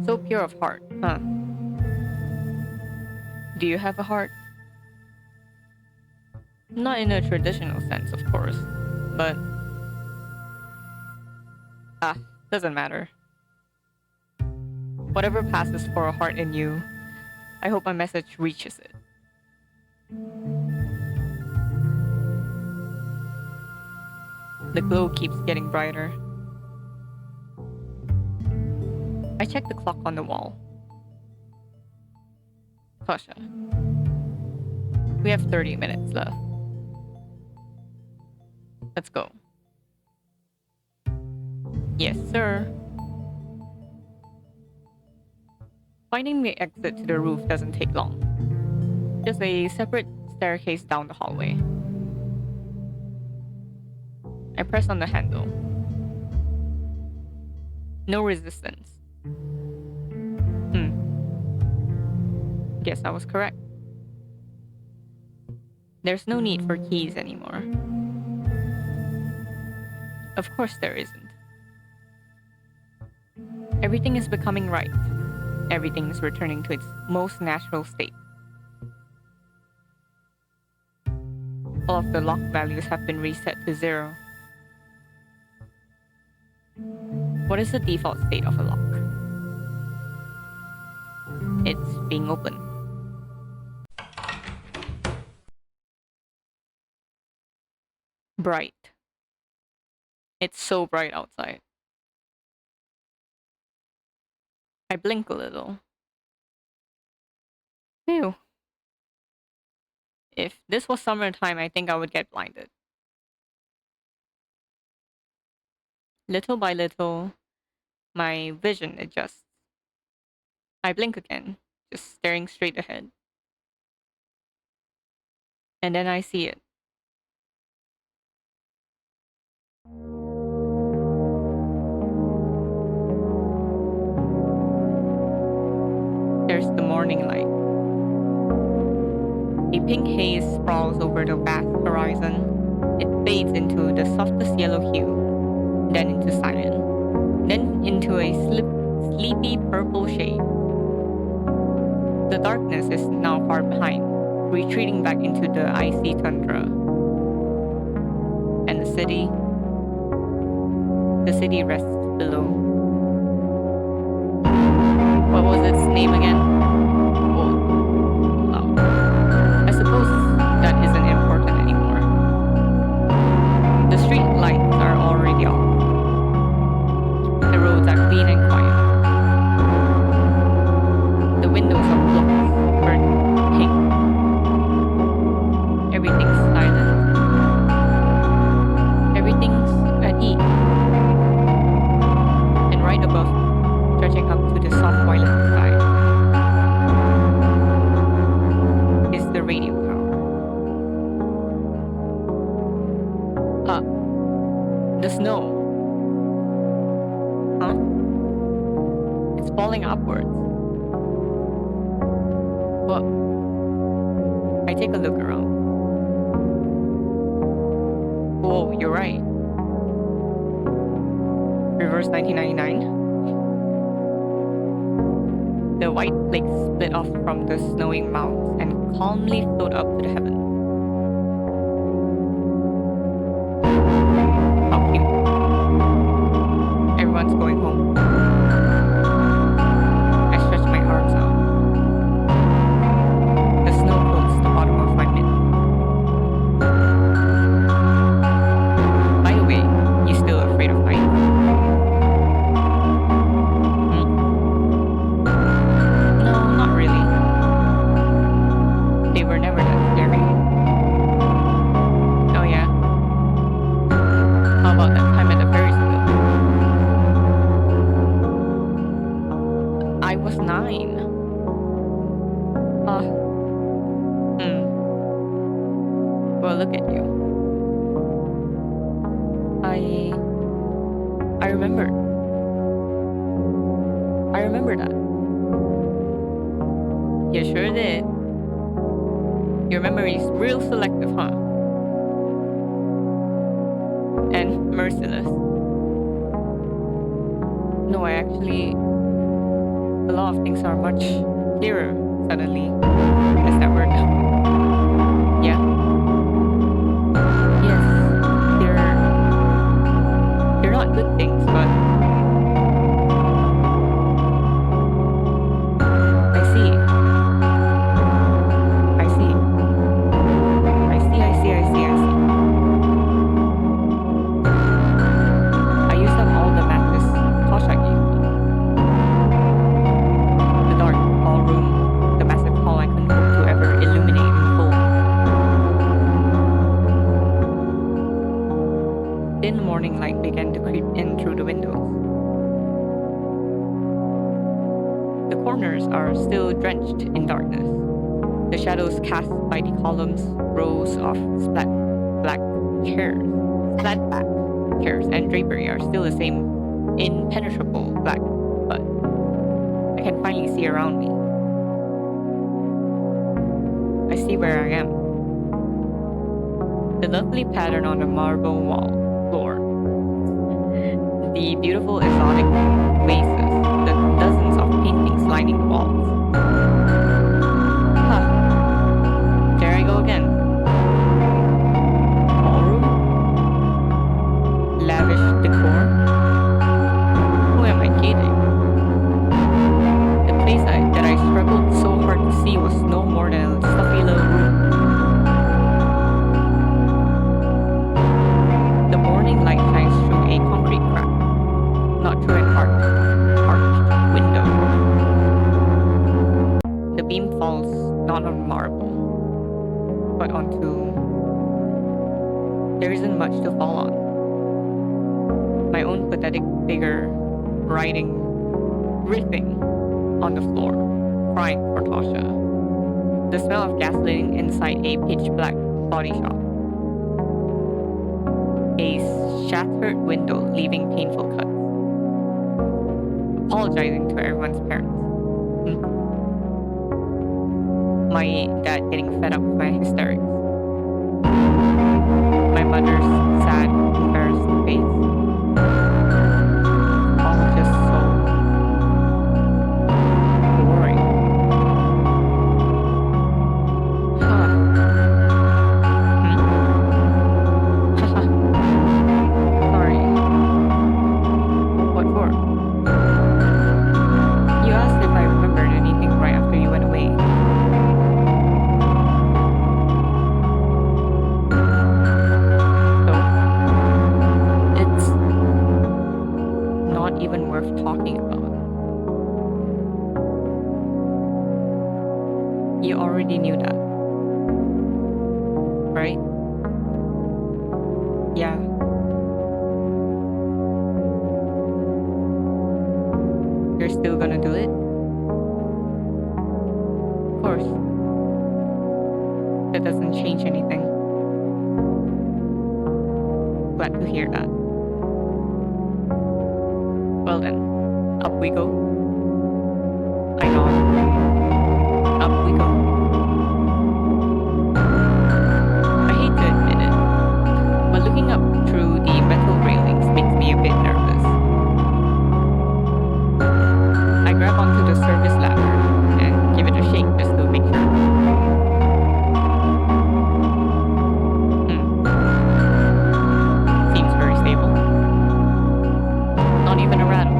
So pure of heart, huh? Do you have a heart? Not in a traditional sense, of course, but doesn't matter. Whatever passes for a heart in you, I hope my message reaches it. The glow keeps getting brighter. I check the clock on the wall. Tasha, we have 30 minutes left. Let's go. Yes, sir. Finding the exit to the roof doesn't take long. Just a separate staircase down the hallway. I press on the handle. No resistance. Guess I was correct. There's no need for keys anymore. Of course there isn't. Everything is becoming right. Everything is returning to its most natural state. All of the lock values have been reset to 0. What is the default state of a lock? It's being opened. Bright. It's so bright outside. I blink a little. Phew. If this was summertime, I think I would get blinded. Little by little, my vision adjusts. I blink again, just staring straight ahead. And then I see it. There's the morning light. A pink haze sprawls over the vast horizon. It fades into the softest yellow hue, then into cyan, then into a sleepy purple shade. The darkness is now far behind, retreating back into the icy tundra. And the city rests below. What was its name again? I suppose that isn't important anymore. The street lights are already off. The roads are clean and quiet. The windows of blocks burn pink. Everything's silent. Everything's at ease. And right above, stretching up to the soft violet sky, is the radio tower. The snow. Huh? It's falling upwards. What? I take a look around. Whoa, you're right. Reverse 1999. The white flakes split off from the snowy mounds and calmly float up to the heavens. How cute. Everyone's going home. I stretch my arms out. The snow coats the bottom of my mitt. By the way, you still afraid of heights? No, not really. They were never that scary. Oh yeah? How about that time at the Ferris wheel? I was 9. Well, look at you. I remembered. I remember that. You sure did. Your memory's real selective, huh? And merciless. No, I actually lot of things are much clearer suddenly. Is that word? Yeah. Yes. They're not good things, but I see. I see. I see. I see. I see. I see. I used up all the matches Tasha gave me. The dark ballroom, the massive hall I couldn't hope to ever illuminate in full. Thin morning light began to creep in through the windows. The corners are still drenched in darkness. The shadows cast by the columns, rows of splat back chairs and drapery are still the same impenetrable black, but I can finally see around me. I see where I am. The lovely pattern on the marble floor, the beautiful exotic vases, the dozens of paintings lining the walls. There I go again. Ballroom? Lavish decor? Who am I kidding? The place that I struggled so hard to see was no more than a stuffy little room. The morning light shines through a concrete crack, not through an arched window. The beam falls not on marble, but onto... There isn't much to fall on. My own pathetic figure writhing on the floor, crying for Tasha. The smell of gasoline inside a pitch-black body shop. A shattered window leaving painful cuts. Apologizing to everyone's parents. My dad getting fed up with my hysterics. My mother's sad, embarrassed face. All just so boring. Sorry. What for? You asked if I remembered anything right after you went away. Even worth talking about. You already knew that, right? Yeah. You're still gonna do it? Of course. That doesn't change anything. Glad to hear that. Well then, up we go. I nod. Up we go. I hate to admit it, but looking up through the metal railings makes me a bit nervous. I grab onto the service ladder and give it a shake just to make sure. Seems very stable. Not even a rattle.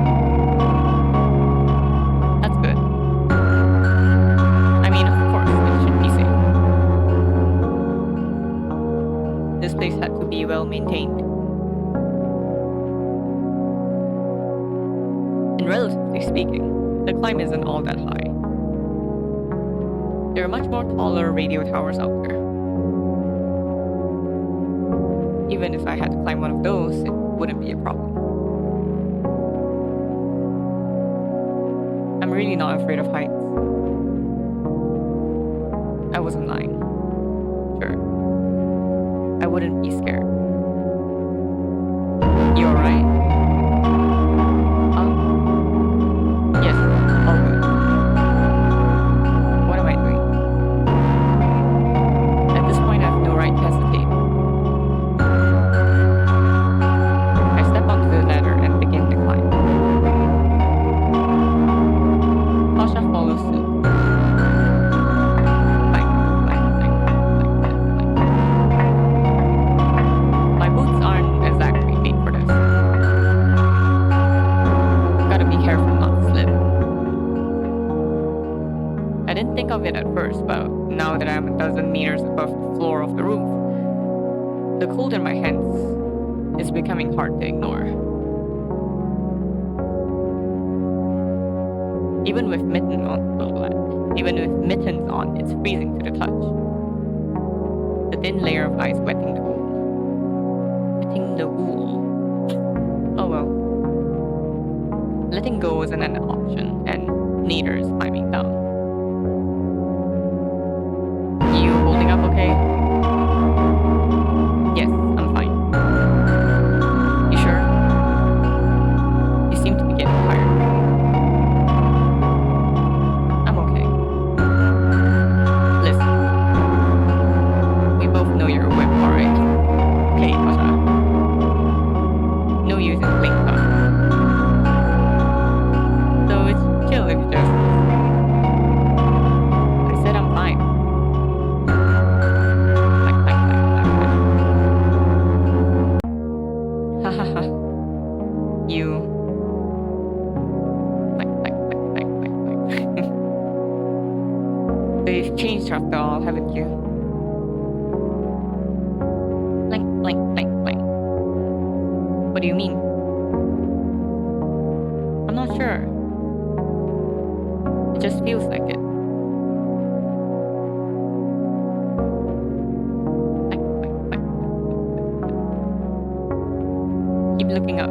That's good. I mean, of course, it should be safe. This place had to be well maintained. And relatively speaking, the climb isn't all that high. There are much more taller radio towers out there. Even if I had to climb one of those, it wouldn't be a problem. I'm really not afraid of heights. I wasn't lying. Sure. I wouldn't be scared. You alright? Yes, all good. What am I doing? At this point, I have no right to hesitate. I step onto the ladder and begin to climb. I follow suit. Clank, clank, clank, clank, clank, clank. My boots aren't exactly made for this. Gotta be careful not to slip. I didn't think of it at first, but now that I'm a dozen meters above the floor of the roof, the cold in my hands is becoming hard to ignore. Even with mittens on, it's freezing to the touch. The thin layer of ice wetting the wool. Oh well. Letting go isn't an option, and neither is climbing down. You holding up okay? Yes, I'm fine. You sure? You seem to be getting tired. I'm okay. Listen. We both know you're a whip, alright? Okay, Tasha. No use in playing tough. So it's chill if you just... I said I'm fine. Hahaha. You. So you've changed after all, haven't you? Blank, blank, blank, blank. What do you mean? I'm not sure. It just feels like it. Blank, blank, blank. Keep looking up.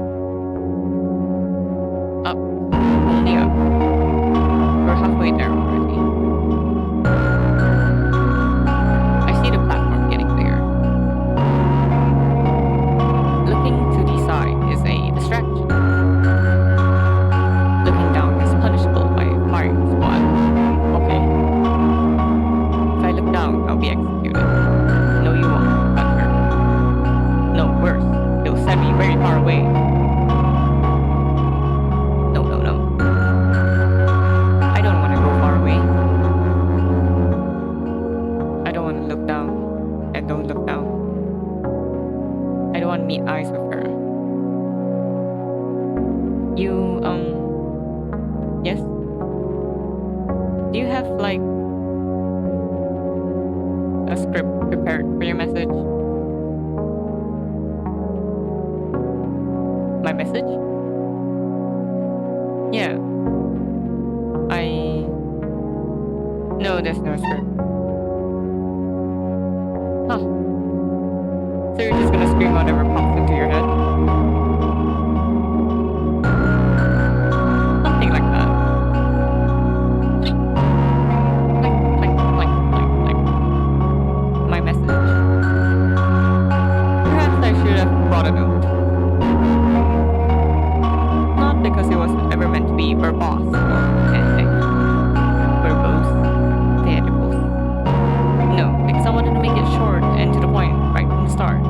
Up. Only up. We're halfway there already. I see the platform getting bigger. Looking to the side is a distraction. Looking down is punishable by a firing squad. Okay. If I look down, I'll be executed. No, you won't. Butler. No, worse. They'll send me very far away. No, no, no. I don't want to go far away. I don't want to look down. And don't look down. I don't want to meet eyes with her. You, yes? Do you have, like, a script prepared for your message? My message? Yeah. No, there's no script. Huh. So you're just gonna scream whatever pops into your head? Something like that. Clank, clank, clank, clank, clank. My message. Perhaps I should have brought a note. Not because it was ever meant to be verbose or anything. Verbose? Theatricals. No, because I wanted to make it short and to the point right from the start.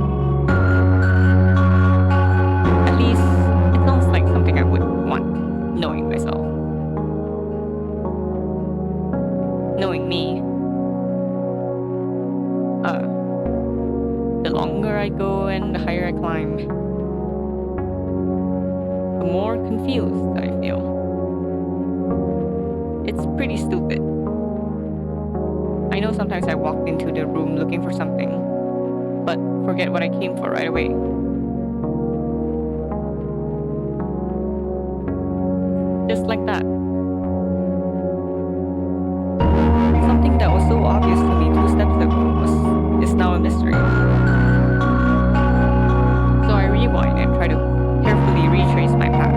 At least, it sounds like something I would want, knowing myself. Knowing me. The longer I go and the higher I climb, the more confused I feel. It's pretty stupid. I know sometimes I walked into the room looking for something, but forget what I came for right away. Just like that. Something that was so obvious to me 2 steps ago is now a mystery. So I rewind and try to carefully retrace my path.